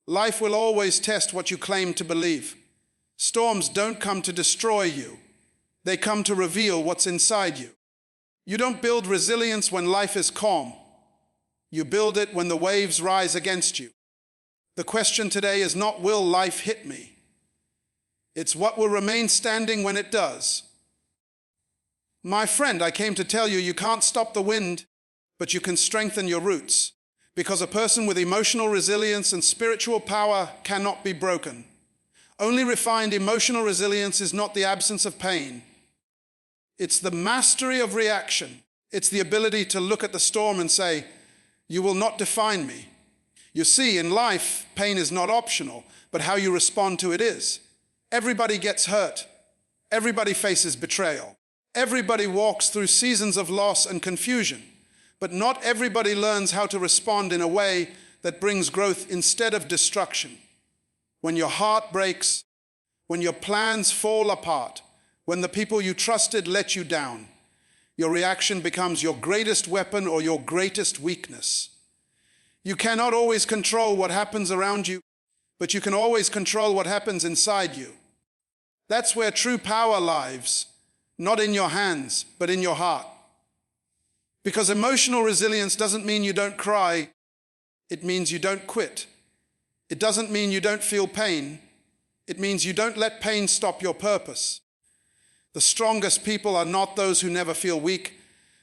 Life will always test what you claim to believe. Storms don't come to destroy you. They come to reveal what's inside you. You don't build resilience when life is calm. You build it when the waves rise against you. The question today is not, will life hit me? It's what will remain standing when it does. My friend, I came to tell you, you can't stop the wind, but you can strengthen your roots. Because a person with emotional resilience and spiritual power cannot be broken. Only refined emotional resilience is not the absence of pain. It's the mastery of reaction. It's the ability to look at the storm and say, you will not define me. You see, in life, pain is not optional, but how you respond to it is. Everybody gets hurt. Everybody faces betrayal. Everybody walks through seasons of loss and confusion. But not everybody learns how to respond in a way that brings growth instead of destruction. When your heart breaks, when your plans fall apart, when the people you trusted let you down, your reaction becomes your greatest weapon or your greatest weakness. You cannot always control what happens around you, but you can always control what happens inside you. That's where true power lies, not in your hands, but in your heart. Because emotional resilience doesn't mean you don't cry, it means you don't quit. It doesn't mean you don't feel pain, it means you don't let pain stop your purpose. The strongest people are not those who never feel weak,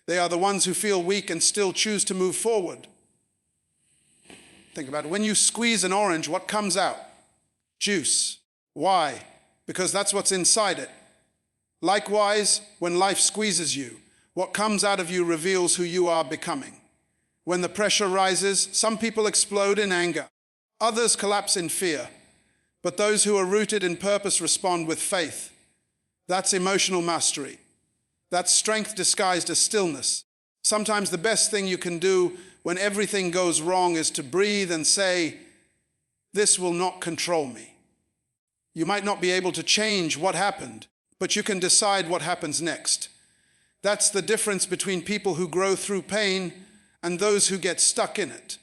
they are the ones who feel weak and still choose to move forward. Think about it. When you squeeze an orange, what comes out? Juice. Why? Because that's what's inside it. Likewise, when life squeezes you, what comes out of you reveals who you are becoming. When the pressure rises, some people explode in anger. Others collapse in fear. But those who are rooted in purpose respond with faith. That's emotional mastery. That's strength disguised as stillness. Sometimes the best thing you can do when everything goes wrong is to breathe and say, this will not control me. You might not be able to change what happened, but you can decide what happens next. That's the difference between people who grow through pain and those who get stuck in it.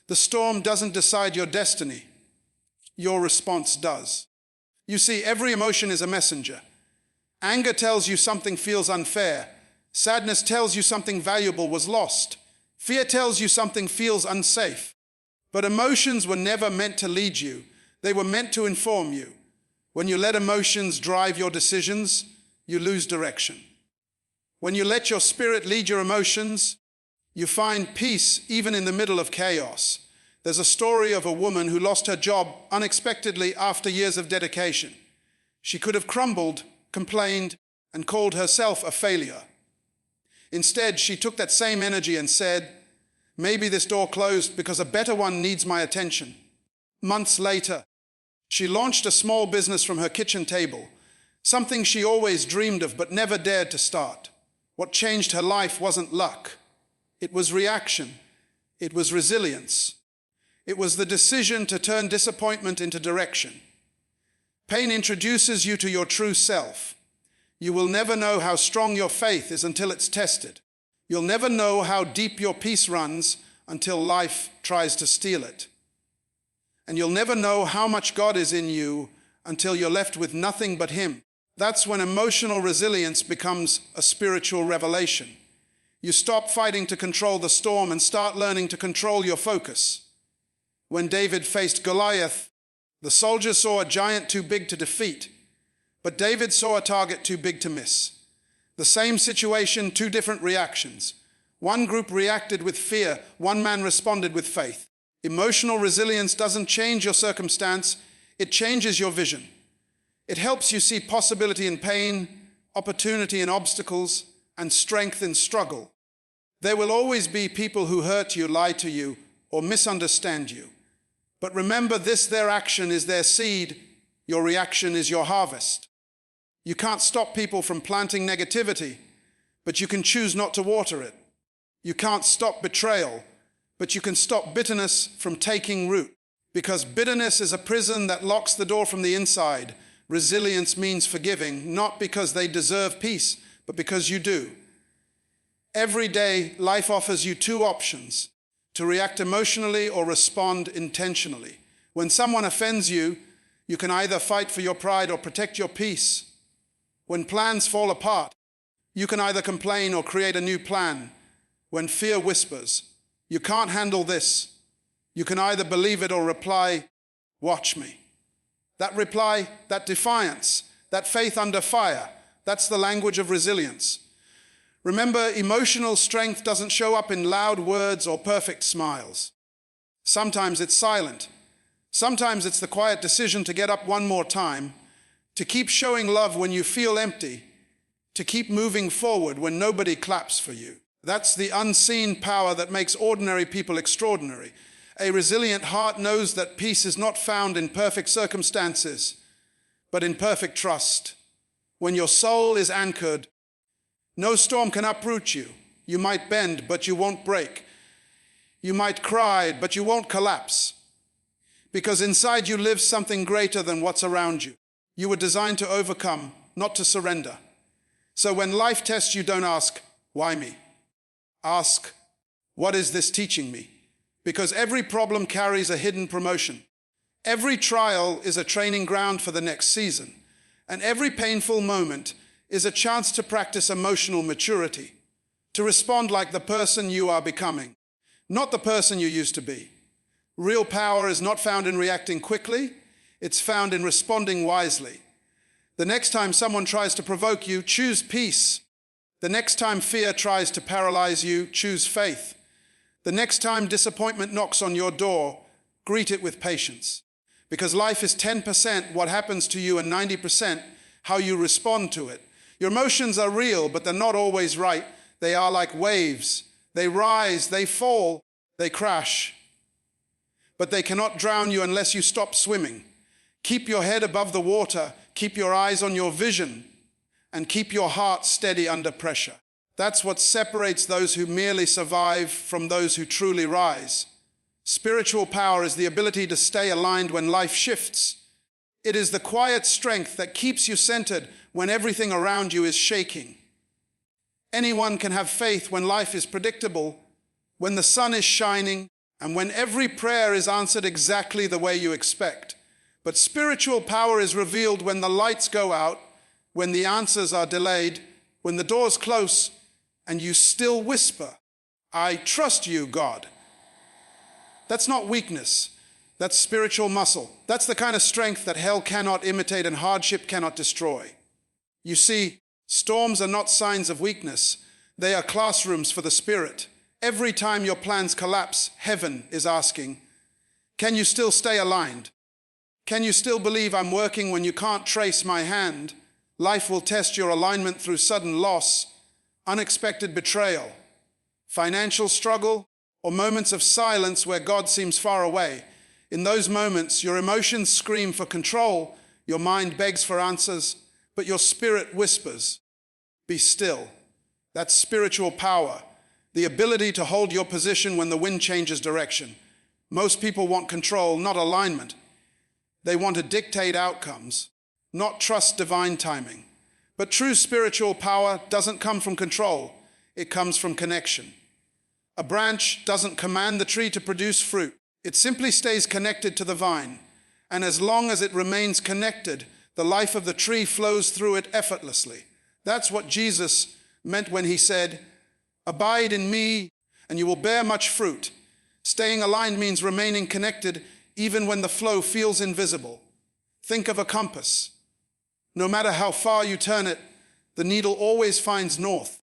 The storm doesn't decide your destiny. Your response does. You see, every emotion is a messenger. Anger tells you something feels unfair. Sadness tells you something valuable was lost. Fear tells you something feels unsafe. But emotions were never meant to lead you. They were meant to inform you. When you let emotions drive your decisions, you lose direction. When you let your spirit lead your emotions, you find peace even in the middle of chaos. There's a story of a woman who lost her job unexpectedly after years of dedication. She could have crumbled, complained, and called herself a failure. Instead, she took that same energy and said, maybe this door closed because a better one needs my attention. Months later, she launched a small business from her kitchen table, something she always dreamed of but never dared to start. What changed her life wasn't luck. It was reaction. It was resilience. It was the decision to turn disappointment into direction. Pain introduces you to your true self. You will never know how strong your faith is until it's tested. You'll never know how deep your peace runs until life tries to steal it. And you'll never know how much God is in you until you're left with nothing but Him. That's when emotional resilience becomes a spiritual revelation. You stop fighting to control the storm and start learning to control your focus. When David faced Goliath, the soldiers saw a giant too big to defeat, but David saw a target too big to miss. The same situation, two different reactions. One group reacted with fear, one man responded with faith. Emotional resilience doesn't change your circumstance, it changes your vision. It helps you see possibility in pain, opportunity in obstacles, and strength in struggle. There will always be people who hurt you, lie to you, or misunderstand you. But remember this, their action is their seed, your reaction is your harvest. You can't stop people from planting negativity, but you can choose not to water it. You can't stop betrayal, but you can stop bitterness from taking root. Because bitterness is a prison that locks the door from the inside. Resilience means forgiving, not because they deserve peace, but because you do. Every day, life offers you two options: to react emotionally or respond intentionally. When someone offends you, you can either fight for your pride or protect your peace. When plans fall apart, you can either complain or create a new plan. When fear whispers, "You can't handle this," you can either believe it or reply, "Watch me." That reply, that defiance, that faith under fire, that's the language of resilience. Remember, emotional strength doesn't show up in loud words or perfect smiles. Sometimes it's silent. Sometimes it's the quiet decision to get up one more time, to keep showing love when you feel empty, to keep moving forward when nobody claps for you. That's the unseen power that makes ordinary people extraordinary. A resilient heart knows that peace is not found in perfect circumstances, but in perfect trust. When your soul is anchored, no storm can uproot you. You might bend, but you won't break. You might cry, but you won't collapse. Because inside you lives something greater than what's around you. You were designed to overcome, not to surrender. So when life tests you, don't ask, "Why me?" Ask, "What is this teaching me?" Because every problem carries a hidden promotion. Every trial is a training ground for the next season. And every painful moment is a chance to practice emotional maturity, to respond like the person you are becoming, not the person you used to be. Real power is not found in reacting quickly, it's found in responding wisely. The next time someone tries to provoke you, choose peace. The next time fear tries to paralyze you, choose faith. The next time disappointment knocks on your door, greet it with patience. Because life is 10% what happens to you and 90% how you respond to it. Your emotions are real, but they're not always right. They are like waves. They rise, they fall, they crash. But they cannot drown you unless you stop swimming. Keep your head above the water, keep your eyes on your vision, and keep your heart steady under pressure. That's what separates those who merely survive from those who truly rise. Spiritual power is the ability to stay aligned when life shifts. It is the quiet strength that keeps you centered when everything around you is shaking. Anyone can have faith when life is predictable, when the sun is shining, and when every prayer is answered exactly the way you expect. But spiritual power is revealed when the lights go out, when the answers are delayed, when the doors close, and you still whisper, "I trust you, God." That's not weakness. That's spiritual muscle. That's the kind of strength that hell cannot imitate and hardship cannot destroy. You see, storms are not signs of weakness. They are classrooms for the spirit. Every time your plans collapse, heaven is asking, can you still stay aligned? Can you still believe I'm working when you can't trace my hand? Life will test your alignment through sudden loss, unexpected betrayal, financial struggle, or moments of silence where God seems far away. In those moments, your emotions scream for control, your mind begs for answers, but your spirit whispers, "Be still." That's spiritual power, the ability to hold your position when the wind changes direction. Most people want control, not alignment. They want to dictate outcomes, not trust divine timing. But true spiritual power doesn't come from control, it comes from connection. A branch doesn't command the tree to produce fruit. It simply stays connected to the vine. And as long as it remains connected, the life of the tree flows through it effortlessly. That's what Jesus meant when he said, "Abide in me, and you will bear much fruit." Staying aligned means remaining connected even when the flow feels invisible. Think of a compass. No matter how far you turn it, the needle always finds north.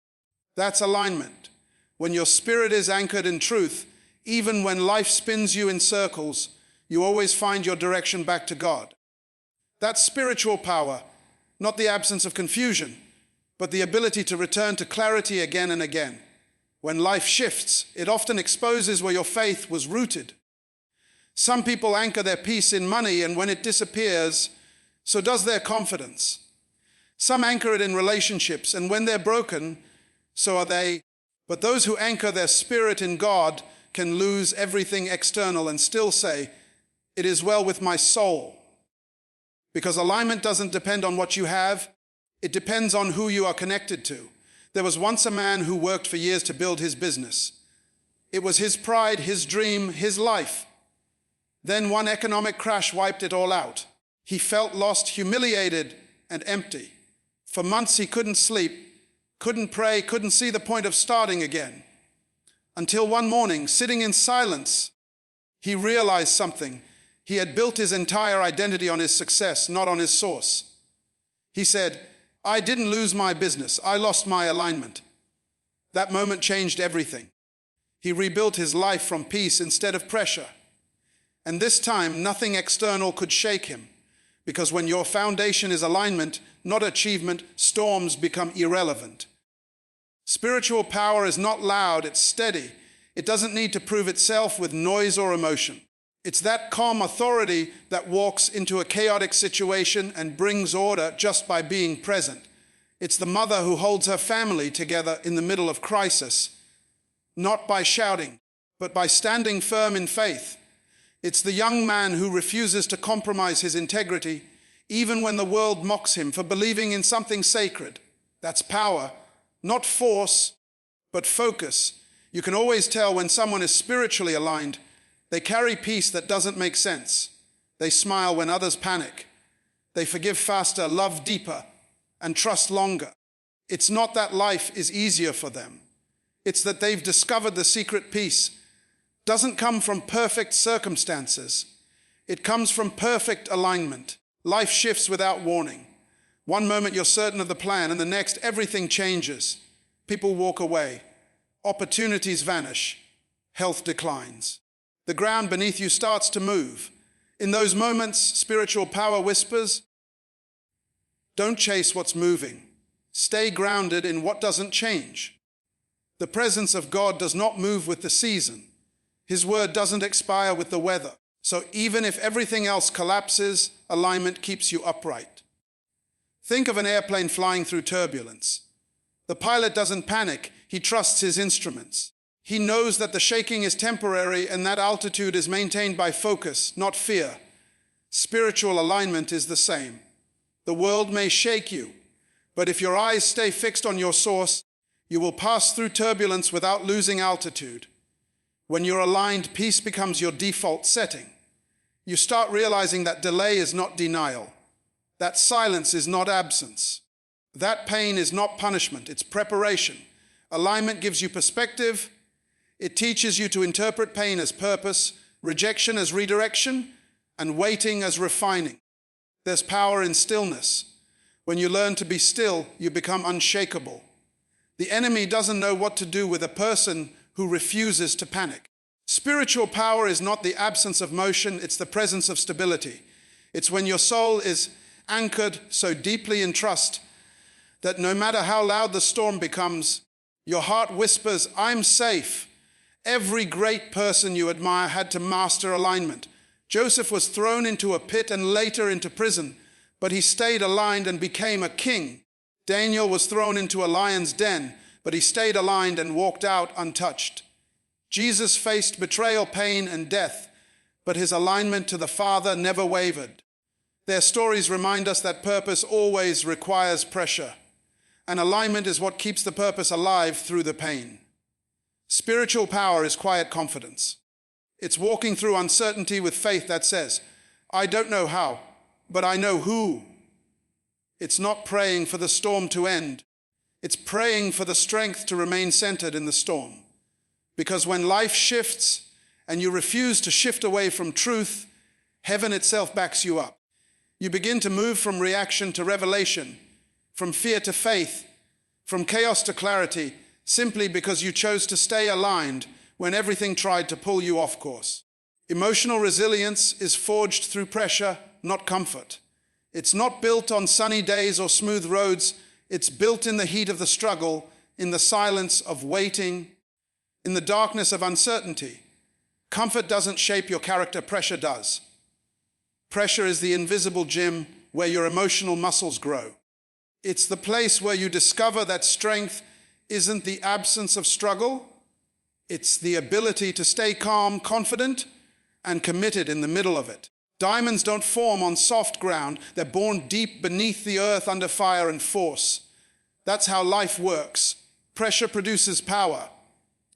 That's alignment. When your spirit is anchored in truth, even when life spins you in circles, you always find your direction back to God. That's spiritual power, not the absence of confusion, but the ability to return to clarity again and again. When life shifts, it often exposes where your faith was rooted. Some people anchor their peace in money, and when it disappears, so does their confidence. Some anchor it in relationships, and when they're broken, so are they. But those who anchor their spirit in God can lose everything external and still say, "It is well with my soul." Because alignment doesn't depend on what you have, it depends on who you are connected to. There was once a man who worked for years to build his business. It was his pride, his dream, his life. Then one economic crash wiped it all out. He felt lost, humiliated, and empty. For months he couldn't sleep, couldn't pray, couldn't see the point of starting again. Until one morning, sitting in silence, he realized something. He had built his entire identity on his success, not on his source. He said, "I didn't lose my business, I lost my alignment." That moment changed everything. He rebuilt his life from peace instead of pressure. And this time, nothing external could shake him, because when your foundation is alignment, not achievement, storms become irrelevant. Spiritual power is not loud, it's steady. It doesn't need to prove itself with noise or emotion. It's that calm authority that walks into a chaotic situation and brings order just by being present. It's the mother who holds her family together in the middle of crisis, not by shouting, but by standing firm in faith. It's the young man who refuses to compromise his integrity, even when the world mocks him for believing in something sacred. That's power, not force, but focus. You can always tell when someone is spiritually aligned. They carry peace that doesn't make sense. They smile when others panic. They forgive faster, love deeper, and trust longer. It's not that life is easier for them. It's that they've discovered the secret peace. Doesn't come from perfect circumstances. It comes from perfect alignment. Life shifts without warning. One moment you're certain of the plan, and the next everything changes. People walk away. Opportunities vanish. Health declines. The ground beneath you starts to move. In those moments, spiritual power whispers, "Don't chase what's moving. Stay grounded in what doesn't change." The presence of God does not move with the season. His word doesn't expire with the weather. So even if everything else collapses, alignment keeps you upright. Think of an airplane flying through turbulence. The pilot doesn't panic. He trusts his instruments. He knows that the shaking is temporary and that altitude is maintained by focus, not fear. Spiritual alignment is the same. The world may shake you, but if your eyes stay fixed on your source, you will pass through turbulence without losing altitude. When you're aligned, peace becomes your default setting. You start realizing that delay is not denial, that silence is not absence, that pain is not punishment, it's preparation. Alignment gives you perspective. It teaches you to interpret pain as purpose, rejection as redirection, and waiting as refining. There's power in stillness. When you learn to be still, you become unshakable. The enemy doesn't know what to do with a person who refuses to panic. Spiritual power is not the absence of motion, it's the presence of stability. It's when your soul is anchored so deeply in trust that no matter how loud the storm becomes, your heart whispers, "I'm safe." Every great person you admire had to master alignment. Joseph was thrown into a pit and later into prison, but he stayed aligned and became a king. Daniel was thrown into a lion's den, but he stayed aligned and walked out untouched. Jesus faced betrayal, pain, and death, but his alignment to the Father never wavered. Their stories remind us that purpose always requires pressure, and alignment is what keeps the purpose alive through the pain. Spiritual power is quiet confidence. It's walking through uncertainty with faith that says, "I don't know how, but I know who." It's not praying for the storm to end. It's praying for the strength to remain centered in the storm. Because when life shifts and you refuse to shift away from truth, heaven itself backs you up. You begin to move from reaction to revelation, from fear to faith, from chaos to clarity, simply because you chose to stay aligned when everything tried to pull you off course. Emotional resilience is forged through pressure, not comfort. It's not built on sunny days or smooth roads. It's built in the heat of the struggle, in the silence of waiting, in the darkness of uncertainty. Comfort doesn't shape your character, pressure does. Pressure is the invisible gym where your emotional muscles grow. It's the place where you discover that strength isn't the absence of struggle. It's the ability to stay calm, confident, and committed in the middle of it. Diamonds don't form on soft ground. They're born deep beneath the earth under fire and force. That's how life works. Pressure produces power.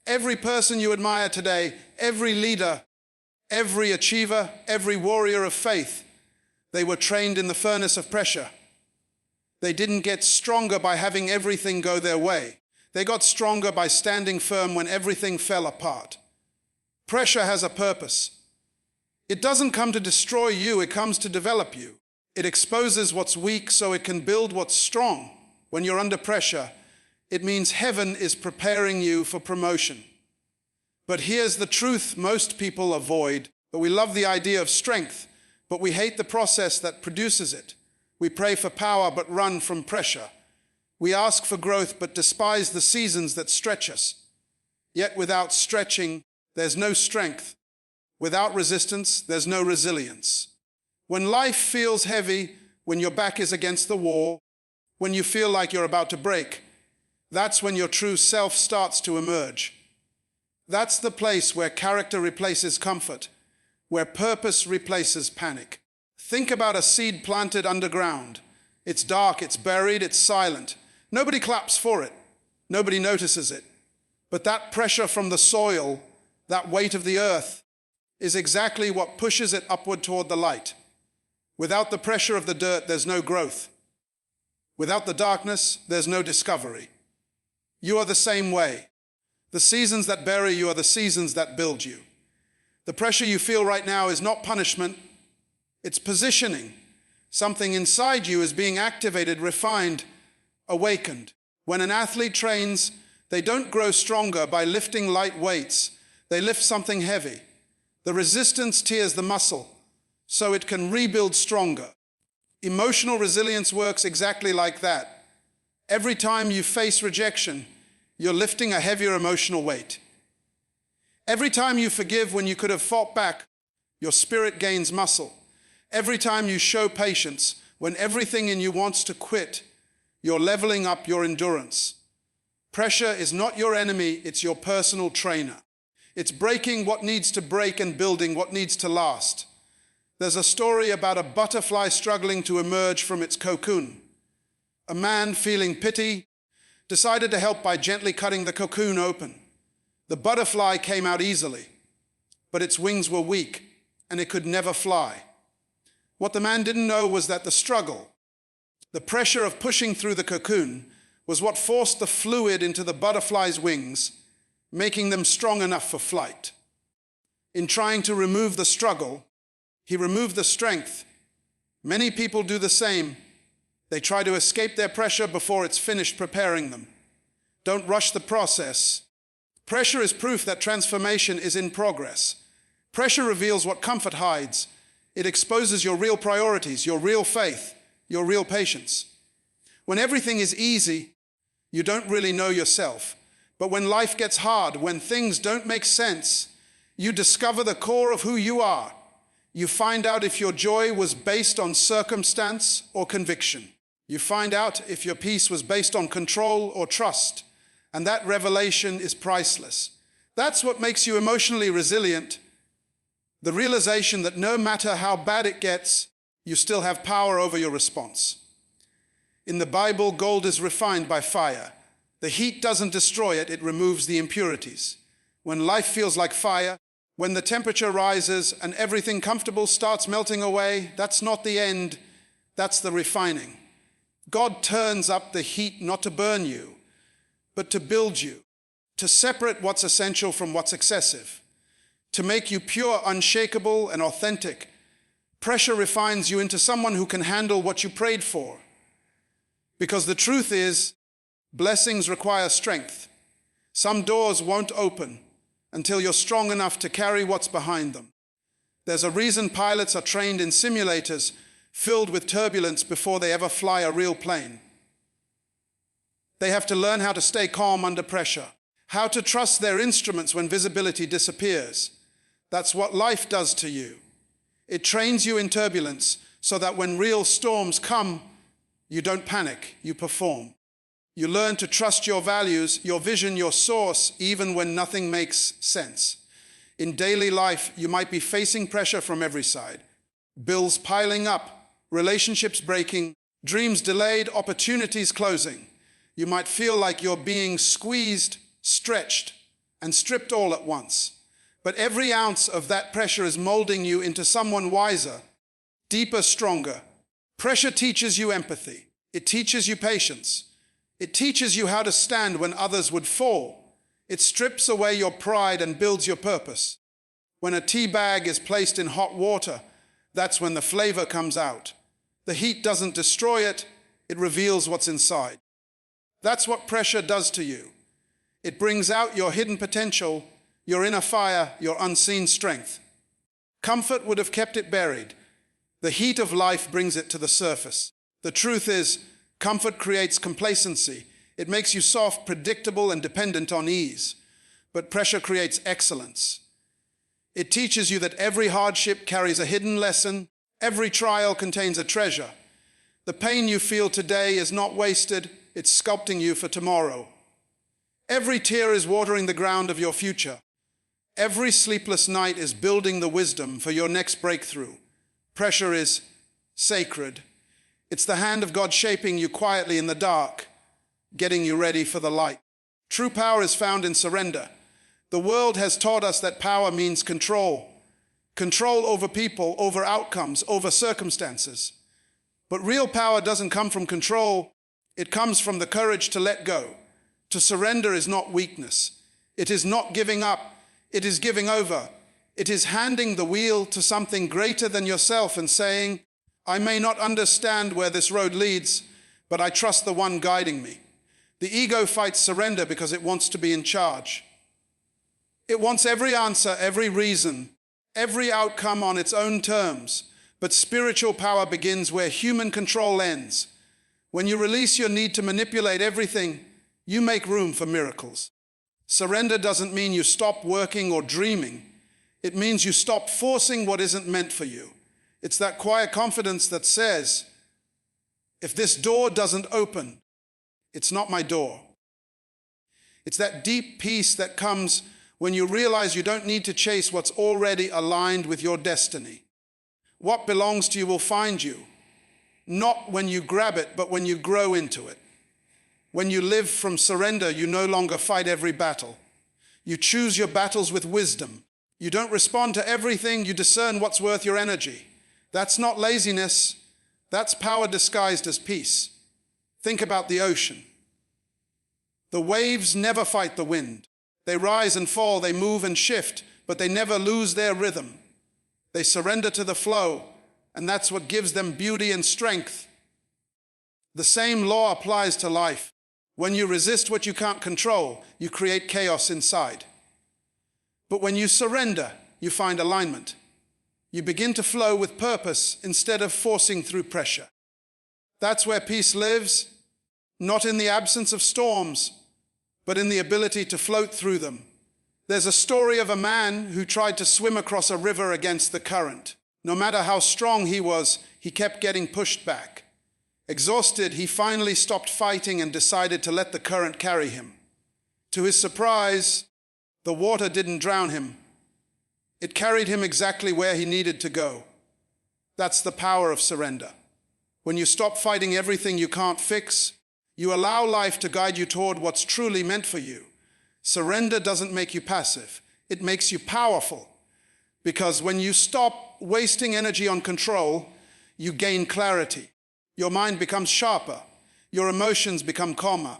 Every person you admire today, every leader, Every achiever, every warrior of faith, they were trained in the furnace of pressure. They didn't get stronger by having everything go their way. They got stronger by standing firm when everything fell apart. Pressure has a purpose. It doesn't come to destroy you, it comes to develop you. It exposes what's weak so it can build what's strong. When you're under pressure, it means heaven is preparing you for promotion. But here's the truth most people avoid. But we love the idea of strength, but we hate the process that produces it. We pray for power but run from pressure. We ask for growth but despise the seasons that stretch us. Yet without stretching, there's no strength. Without resistance, there's no resilience. When life feels heavy, when your back is against the wall, when you feel like you're about to break, that's when your true self starts to emerge. That's the place where character replaces comfort, where purpose replaces panic. Think about a seed planted underground. It's dark, it's buried, it's silent. Nobody claps for it. Nobody notices it. But that pressure from the soil, that weight of the earth, is exactly what pushes it upward toward the light. Without the pressure of the dirt, there's no growth. Without the darkness, there's no discovery. You are the same way. The seasons that bury you are the seasons that build you. The pressure you feel right now is not punishment, it's positioning. Something inside you is being activated, refined, awakened. When an athlete trains, they don't grow stronger by lifting light weights. They lift something heavy. The resistance tears the muscle, so it can rebuild stronger. Emotional resilience works exactly like that. Every time you face rejection, you're lifting a heavier emotional weight. Every time you forgive when you could have fought back, your spirit gains muscle. Every time you show patience when everything in you wants to quit, you're leveling up your endurance. Pressure is not your enemy, it's your personal trainer. It's breaking what needs to break and building what needs to last. There's a story about a butterfly struggling to emerge from its cocoon. A man, feeling pity, decided to help by gently cutting the cocoon open. The butterfly came out easily, but its wings were weak and it could never fly. What the man didn't know was that the struggle, the pressure of pushing through the cocoon, was what forced the fluid into the butterfly's wings, making them strong enough for flight. In trying to remove the struggle, he removed the strength. Many people do the same. They try to escape their pressure before it's finished preparing them. Don't rush the process. Pressure is proof that transformation is in progress. Pressure reveals what comfort hides. It exposes your real priorities, your real faith, your real patience. When everything is easy, you don't really know yourself. But when life gets hard, when things don't make sense, you discover the core of who you are. You find out if your joy was based on circumstance or conviction. You find out if your peace was based on control or trust. And that revelation is priceless. That's what makes you emotionally resilient. The realization that no matter how bad it gets, you still have power over your response. In the Bible, gold is refined by fire. The heat doesn't destroy it, it removes the impurities. When life feels like fire, when the temperature rises and everything comfortable starts melting away, that's not the end, that's the refining. God turns up the heat not to burn you, but to build you, to separate what's essential from what's excessive, to make you pure, unshakable, and authentic. Pressure refines you into someone who can handle what you prayed for. Because the truth is, blessings require strength. Some doors won't open until you're strong enough to carry what's behind them. There's a reason pilots are trained in simulators filled with turbulence before they ever fly a real plane. They have to learn how to stay calm under pressure, how to trust their instruments when visibility disappears. That's what life does to you. It trains you in turbulence so that when real storms come, you don't panic, you perform. You learn to trust your values, your vision, your source, even when nothing makes sense. In daily life, you might be facing pressure from every side. Bills piling up, relationships breaking, dreams delayed, opportunities closing. You might feel like you're being squeezed, stretched, and stripped all at once. But every ounce of that pressure is molding you into someone wiser, deeper, stronger. Pressure teaches you empathy. It teaches you patience. It teaches you how to stand when others would fall. It strips away your pride and builds your purpose. When a tea bag is placed in hot water, that's when the flavor comes out. The heat doesn't destroy it, it reveals what's inside. That's what pressure does to you. It brings out your hidden potential, your inner fire, your unseen strength. Comfort would have kept it buried. The heat of life brings it to the surface. The truth is, comfort creates complacency. It makes you soft, predictable, and dependent on ease. But pressure creates excellence. It teaches you that every hardship carries a hidden lesson. Every trial contains a treasure. The pain you feel today is not wasted. It's sculpting you for tomorrow. Every tear is watering the ground of your future. Every sleepless night is building the wisdom for your next breakthrough. Pressure is sacred. It's the hand of God shaping you quietly in the dark, getting you ready for the light. True power is found in surrender. The world has taught us that power means control. Control over people, over outcomes, over circumstances. But real power doesn't come from control. It comes from the courage to let go. To surrender is not weakness. It is not giving up. It is giving over. It is handing the wheel to something greater than yourself and saying, I may not understand where this road leads, but I trust the one guiding me. The ego fights surrender because it wants to be in charge. It wants every answer, every reason, every outcome on its own terms. But spiritual power begins where human control ends. When you release your need to manipulate everything, you make room for miracles. Surrender doesn't mean you stop working or dreaming. It means you stop forcing what isn't meant for you. It's that quiet confidence that says, if this door doesn't open, it's not my door. It's that deep peace that comes when you realize you don't need to chase what's already aligned with your destiny. What belongs to you will find you, not when you grab it, but when you grow into it. When you live from surrender, you no longer fight every battle. You choose your battles with wisdom. You don't respond to everything, you discern what's worth your energy. That's not laziness, that's power disguised as peace. Think about the ocean. The waves never fight the wind. They rise and fall, they move and shift, but they never lose their rhythm. They surrender to the flow, and that's what gives them beauty and strength. The same law applies to life. When you resist what you can't control, you create chaos inside. But when you surrender, you find alignment. You begin to flow with purpose instead of forcing through pressure. That's where peace lives, not in the absence of storms, but in the ability to float through them. There's a story of a man who tried to swim across a river against the current. No matter how strong he was, he kept getting pushed back. Exhausted, he finally stopped fighting and decided to let the current carry him. To his surprise, the water didn't drown him. It carried him exactly where he needed to go. That's the power of surrender. When you stop fighting everything you can't fix, you allow life to guide you toward what's truly meant for you. Surrender doesn't make you passive. It makes you powerful. Because when you stop wasting energy on control, you gain clarity. Your mind becomes sharper. Your emotions become calmer.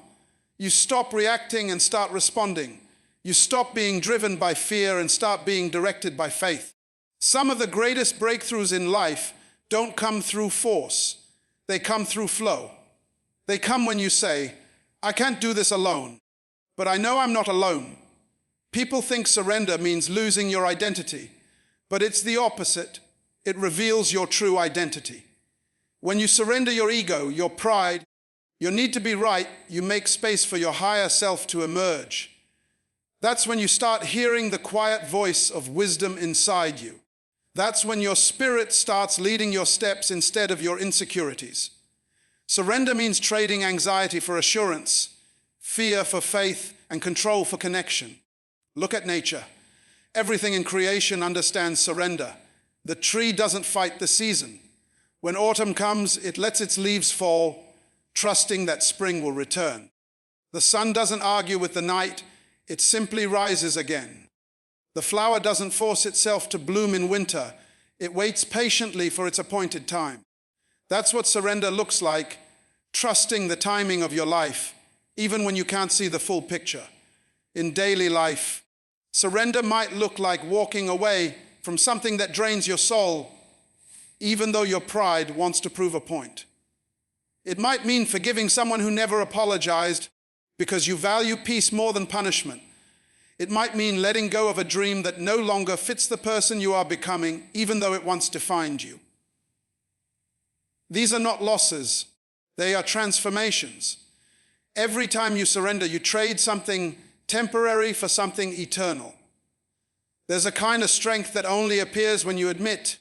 You stop reacting and start responding. You stop being driven by fear and start being directed by faith. Some of the greatest breakthroughs in life don't come through force. They come through flow. They come when you say, I can't do this alone, but I know I'm not alone. People think surrender means losing your identity, but it's the opposite. It reveals your true identity. When you surrender your ego, your pride, your need to be right, you make space for your higher self to emerge. That's when you start hearing the quiet voice of wisdom inside you. That's when your spirit starts leading your steps instead of your insecurities. Surrender means trading anxiety for assurance, fear for faith, and control for connection. Look at nature. Everything in creation understands surrender. The tree doesn't fight the season. When autumn comes, it lets its leaves fall, trusting that spring will return. The sun doesn't argue with the night, it simply rises again. The flower doesn't force itself to bloom in winter. It waits patiently for its appointed time. That's what surrender looks like, trusting the timing of your life, even when you can't see the full picture. In daily life, surrender might look like walking away from something that drains your soul, even though your pride wants to prove a point. It might mean forgiving someone who never apologized because you value peace more than punishment. It might mean letting go of a dream that no longer fits the person you are becoming, even though it once defined you. These are not losses, they are transformations. Every time you surrender, you trade something temporary for something eternal. There's a kind of strength that only appears when you admit,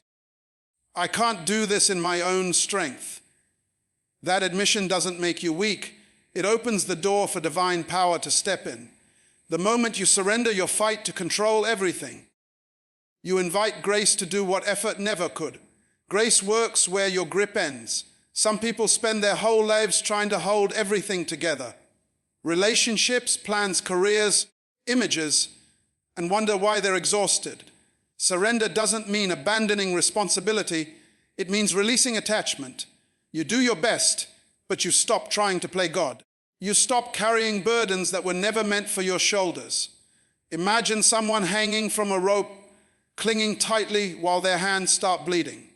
I can't do this in my own strength. That admission doesn't make you weak. It opens the door for divine power to step in. The moment you surrender your fight to control everything, you invite grace to do what effort never could. Grace works where your grip ends. Some people spend their whole lives trying to hold everything together. Relationships, plans, careers, images, and wonder why they're exhausted. Surrender doesn't mean abandoning responsibility. It means releasing attachment. You do your best, but you stop trying to play God. You stop carrying burdens that were never meant for your shoulders. Imagine someone hanging from a rope, clinging tightly while their hands start bleeding.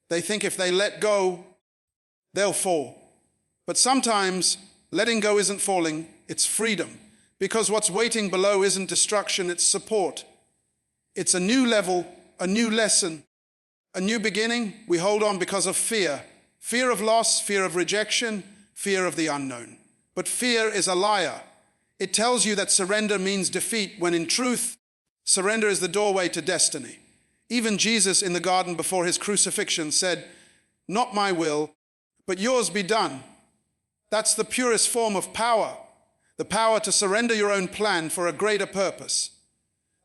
They think if they let go, they'll fall. But sometimes letting go isn't falling, it's freedom. Because what's waiting below isn't destruction, it's support. It's a new level, a new lesson, a new beginning. We hold on because of fear. Fear of loss, fear of rejection, fear of the unknown. But fear is a liar. It tells you that surrender means defeat, when in truth, surrender is the doorway to destiny. Even Jesus in the garden before his crucifixion said, "Not my will, but yours be done." That's the purest form of power, the power to surrender your own plan for a greater purpose.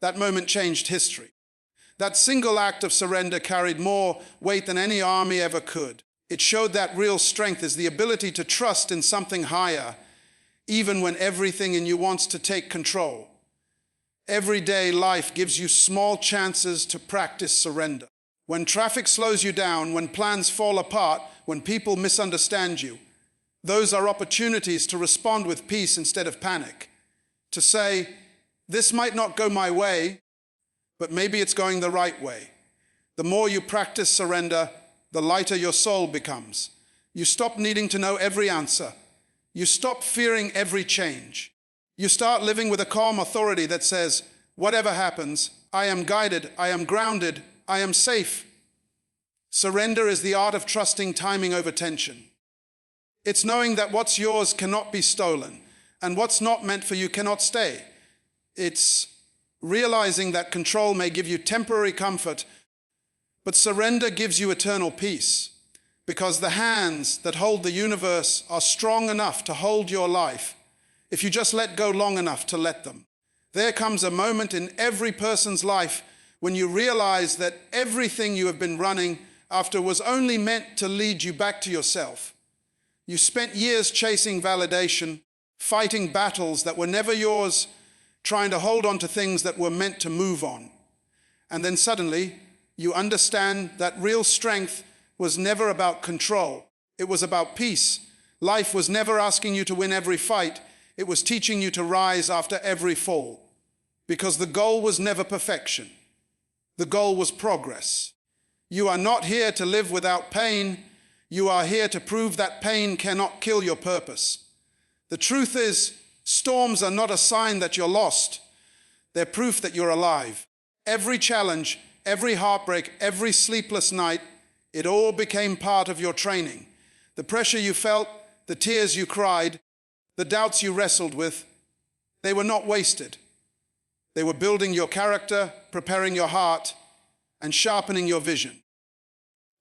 That moment changed history. That single act of surrender carried more weight than any army ever could. It showed that real strength is the ability to trust in something higher, even when everything in you wants to take control. Everyday life gives you small chances to practice surrender. When traffic slows you down, when plans fall apart, when people misunderstand you, those are opportunities to respond with peace instead of panic. To say, this might not go my way, but maybe it's going the right way. The more you practice surrender, the lighter your soul becomes. You stop needing to know every answer. You stop fearing every change. You start living with a calm authority that says, whatever happens, I am guided, I am grounded, I am safe. Surrender is the art of trusting timing over tension. It's knowing that what's yours cannot be stolen, and what's not meant for you cannot stay. It's realizing that control may give you temporary comfort, but surrender gives you eternal peace, because the hands that hold the universe are strong enough to hold your life if you just let go long enough to let them. There comes a moment in every person's life when you realize that everything you have been running after was only meant to lead you back to yourself. You spent years chasing validation, fighting battles that were never yours, trying to hold on to things that were meant to move on. And then suddenly, you understand that real strength was never about control. It was about peace. Life was never asking you to win every fight. It was teaching you to rise after every fall. Because the goal was never perfection. The goal was progress. You are not here to live without pain. You are here to prove that pain cannot kill your purpose. The truth is, storms are not a sign that you're lost. They're proof that you're alive. Every challenge, every heartbreak, every sleepless night, it all became part of your training. The pressure you felt, the tears you cried, the doubts you wrestled with, they were not wasted. They were building your character, preparing your heart, and sharpening your vision.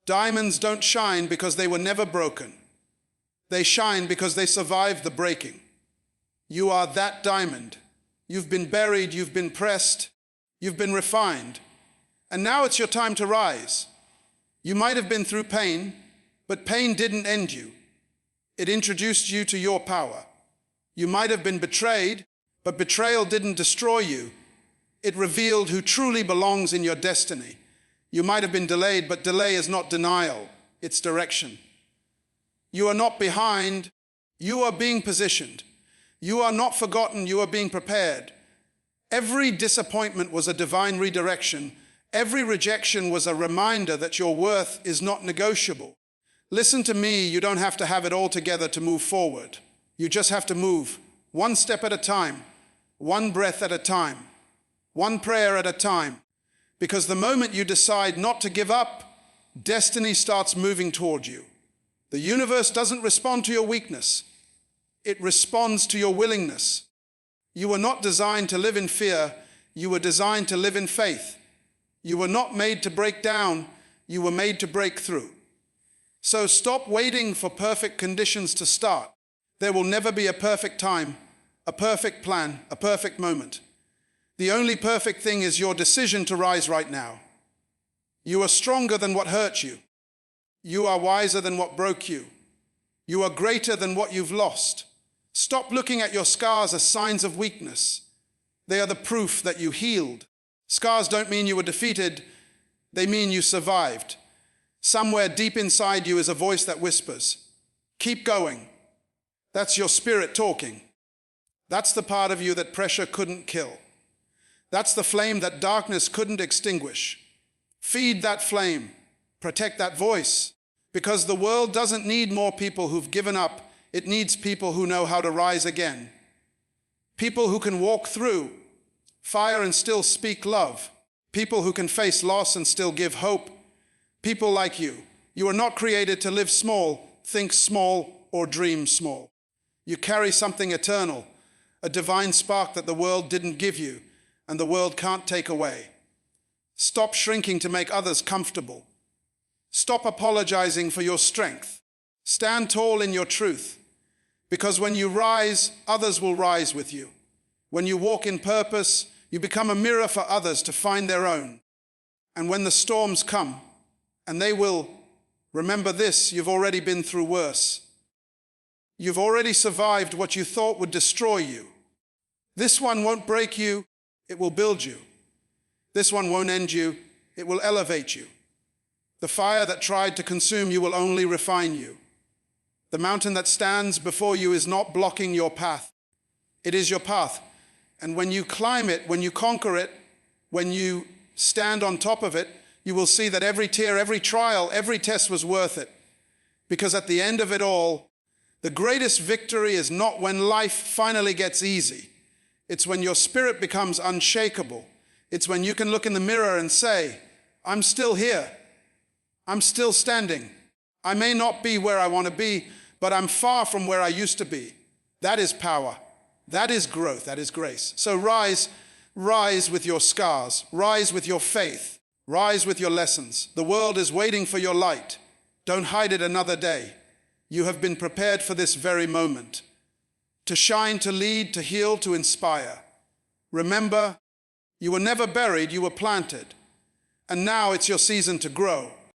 Diamonds don't shine because they were never broken. They shine because they survived the breaking. You are that diamond. You've been buried, you've been pressed, you've been refined. And now it's your time to rise. You might have been through pain, but pain didn't end you. It introduced you to your power. You might have been betrayed, but betrayal didn't destroy you. It revealed who truly belongs in your destiny. You might have been delayed, but delay is not denial, it's direction. You are not behind, you are being positioned. You are not forgotten, you are being prepared. Every disappointment was a divine redirection. Every rejection was a reminder that your worth is not negotiable. Listen to me, you don't have to have it all together to move forward. You just have to move, one step at a time, one breath at a time, one prayer at a time. Because the moment you decide not to give up, destiny starts moving toward you. The universe doesn't respond to your weakness. It responds to your willingness. You were not designed to live in fear. You were designed to live in faith. You were not made to break down. You were made to break through. So stop waiting for perfect conditions to start. There will never be a perfect time, a perfect plan, a perfect moment. The only perfect thing is your decision to rise right now. You are stronger than what hurt you. You are wiser than what broke you. You are greater than what you've lost. Stop looking at your scars as signs of weakness. They are the proof that you healed. Scars don't mean you were defeated. They mean you survived. Somewhere deep inside you is a voice that whispers, keep going. That's your spirit talking. That's the part of you that pressure couldn't kill. That's the flame that darkness couldn't extinguish. Feed that flame. Protect that voice. Because the world doesn't need more people who've given up. It needs people who know how to rise again. People who can walk through fire and still speak love. People who can face loss and still give hope. People like you. You are not created to live small, think small, or dream small. You carry something eternal, a divine spark that the world didn't give you and the world can't take away. Stop shrinking to make others comfortable. Stop apologizing for your strength. Stand tall in your truth. Because when you rise, others will rise with you. When you walk in purpose, you become a mirror for others to find their own. And when the storms come, and they will, remember this, you've already been through worse. You've already survived what you thought would destroy you. This one won't break you, it will build you. This one won't end you, it will elevate you. The fire that tried to consume you will only refine you. The mountain that stands before you is not blocking your path. It is your path. And when you climb it, when you conquer it, when you stand on top of it, you will see that every tear, every trial, every test was worth it. Because at the end of it all, the greatest victory is not when life finally gets easy. It's when your spirit becomes unshakable. It's when you can look in the mirror and say, I'm still here. I'm still standing. I may not be where I want to be, but I'm far from where I used to be. That is power. That is growth. That is grace. So rise with your scars. Rise with your faith. Rise with your lessons. The world is waiting for your light. Don't hide it another day. You have been prepared for this very moment. To shine, to lead, to heal, to inspire. Remember, you were never buried, you were planted. And now it's your season to grow.